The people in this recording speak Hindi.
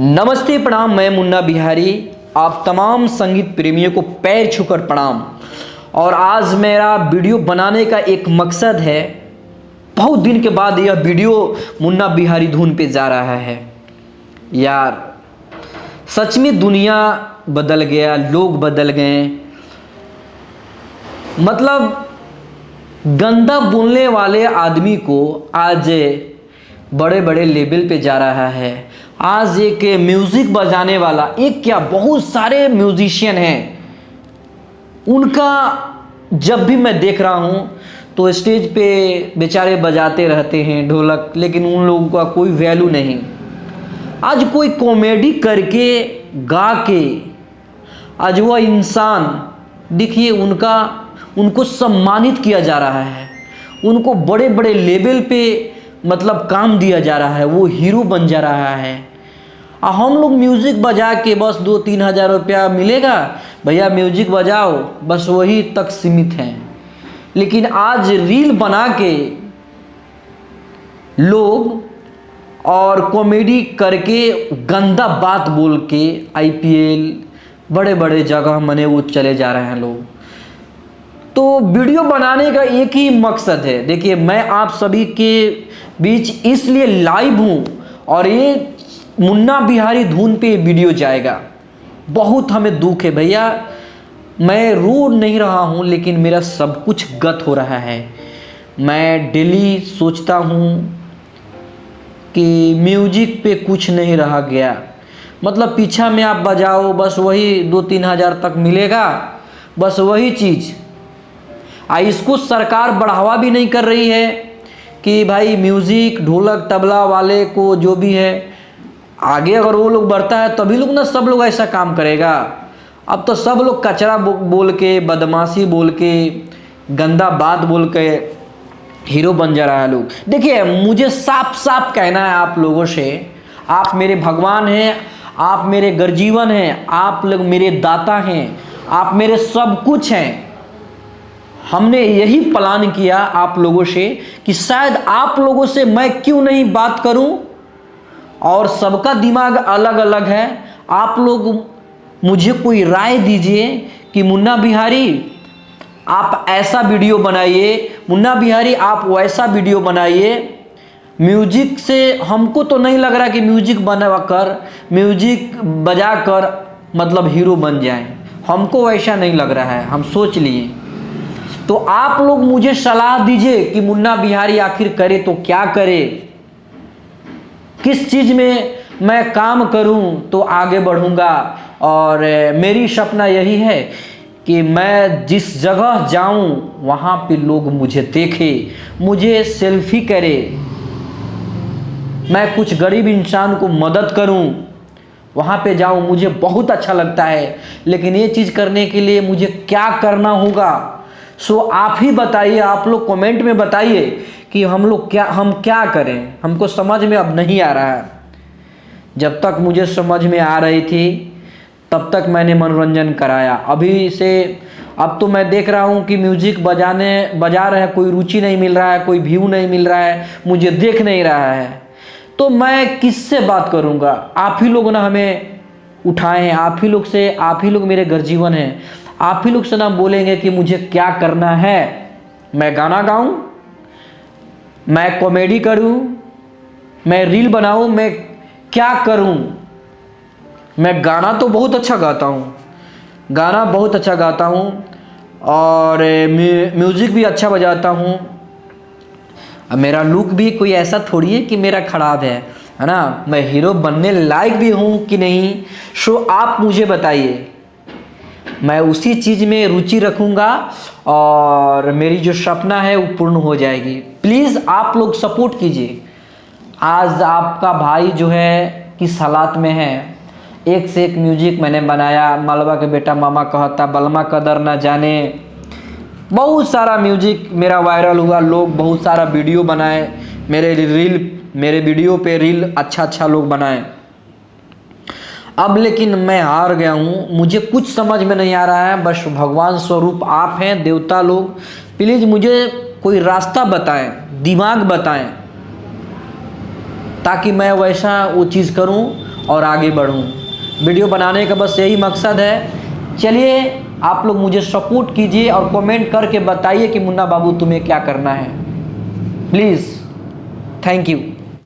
नमस्ते प्रणाम, मैं मुन्ना बिहारी। आप तमाम संगीत प्रेमियों को पैर छूकर प्रणाम। और आज मेरा वीडियो बनाने का एक मकसद है, बहुत दिन के बाद यह वीडियो मुन्ना बिहारी धुन पे जा रहा है। यार सच में दुनिया बदल गया, लोग बदल गए। मतलब गंदा बोलने वाले आदमी को आज बड़े बड़े लेवल पे जा रहा है। आज एक म्यूज़िक बजाने वाला, एक क्या बहुत सारे म्यूजिशियन हैं, उनका जब भी मैं देख रहा हूँ तो स्टेज पे बेचारे बजाते रहते हैं ढोलक, लेकिन उन लोगों का कोई वैल्यू नहीं। आज कोई कॉमेडी करके गा के आज वह इंसान देखिए, उनको सम्मानित किया जा रहा है, उनको बड़े बड़े लेवल पे मतलब काम दिया जा रहा है, वो हीरो बन जा रहा है। हम लोग म्यूज़िक बजा के बस 2-3 हज़ार रुपया मिलेगा, भैया म्यूज़िक बजाओ, बस वही तक सीमित हैं। लेकिन आज रील बना के लोग और कॉमेडी करके गंदा बात बोल के आईपीएल बड़े बड़े जगह मने वो चले जा रहे हैं लोग। तो वीडियो बनाने का एक ही मकसद है। देखिए, मैं आप सभी के बीच इसलिए लाइव हूँ और ये मुन्ना बिहारी धुन पे वीडियो जाएगा। बहुत हमें दुख है भैया, मैं रो नहीं रहा हूँ, लेकिन मेरा सब कुछ गत हो रहा है। मैं डेली सोचता हूँ कि म्यूजिक पे कुछ नहीं रहा गया। मतलब पीछा में आप बजाओ, बस वही 2-3 हज़ार तक मिलेगा, बस वही चीज़। इसको सरकार बढ़ावा भी नहीं कर रही है कि भाई म्यूज़िक ढोलक तबला वाले को जो भी है, आगे अगर वो लोग बढ़ता है तभी लोग ना सब लोग ऐसा काम करेगा। अब तो सब लोग कचरा बोल के, बदमाशी बोल के, गंदा बात बोल के हीरो बन जा रहा है लोग। देखिए, मुझे साफ साफ कहना है आप लोगों से, आप मेरे भगवान हैं, आप मेरे गर्जीवन हैं, आप लोग मेरे दाता हैं, आप मेरे सब कुछ हैं। हमने यही प्लान किया आप लोगों से कि शायद आप लोगों से मैं क्यों नहीं बात करूं, और सबका दिमाग अलग अलग है। आप लोग मुझे कोई राय दीजिए कि मुन्ना बिहारी आप ऐसा वीडियो बनाइए, मुन्ना बिहारी आप वैसा वीडियो बनाइए। म्यूजिक से हमको तो नहीं लग रहा कि म्यूजिक बनाकर, म्यूजिक बजाकर मतलब हीरो बन जाए, हमको वैसा नहीं लग रहा है, हम सोच लिए। तो आप लोग मुझे सलाह दीजिए कि मुन्ना बिहारी आखिर करे तो क्या करे, किस चीज़ में मैं काम करूं तो आगे बढ़ूंगा। और मेरी सपना यही है कि मैं जिस जगह जाऊं वहां पे लोग मुझे देखें, मुझे सेल्फी करे, मैं कुछ गरीब इंसान को मदद करूं, वहां पे जाऊं, मुझे बहुत अच्छा लगता है। लेकिन ये चीज़ करने के लिए मुझे क्या करना होगा, सो आप ही बताइए, आप लोग कमेंट में बताइए कि हम क्या करें। हमको समझ में अब नहीं आ रहा है। जब तक मुझे समझ में आ रही थी तब तक मैंने मनोरंजन कराया। अब तो मैं देख रहा हूँ कि म्यूजिक बजा रहे हैं, कोई रुचि नहीं मिल रहा है, कोई व्यू नहीं मिल रहा है, मुझे देख नहीं रहा है, तो मैं किससे बात करूँगा। आप ही लोग ना हमें उठाए हैं, आप ही लोग मेरे घर जीवन हैं। आप ही लोग से ना बोलेंगे कि मुझे क्या करना है। मैं गाना गाऊं, मैं कॉमेडी करूं, मैं रील बनाऊं, मैं क्या करूं। मैं गाना तो बहुत अच्छा गाता हूं, और म्यूज़िक भी अच्छा बजाता हूं। अब मेरा लुक भी कोई ऐसा थोड़ी है कि मेरा खराब है ना। मैं हीरो बनने लायक भी हूं कि नहीं, सो आप मुझे बताइए। मैं उसी चीज़ में रुचि रखूँगा और मेरी जो सपना है वो पूर्ण हो जाएगी। प्लीज़ आप लोग सपोर्ट कीजिए। आज आपका भाई जो है किस हालात में है, एक से एक म्यूजिक मैंने बनाया। मालवा के बेटा मामा कहता, बलमा कदर ना जाने, बहुत सारा म्यूजिक मेरा वायरल हुआ, लोग बहुत सारा वीडियो बनाए, मेरे वीडियो पे रील अच्छा लोग बनाए। अब लेकिन मैं हार गया हूँ, मुझे कुछ समझ में नहीं आ रहा है। बस भगवान स्वरूप आप हैं, देवता लोग, प्लीज़ मुझे कोई रास्ता बताएं, दिमाग बताएं, ताकि मैं वैसा वो चीज़ करूं और आगे बढ़ूं। वीडियो बनाने का बस यही मकसद है। चलिए आप लोग मुझे सपोर्ट कीजिए और कमेंट करके बताइए कि मुन्ना बाबू तुम्हें क्या करना है। Please, thank you.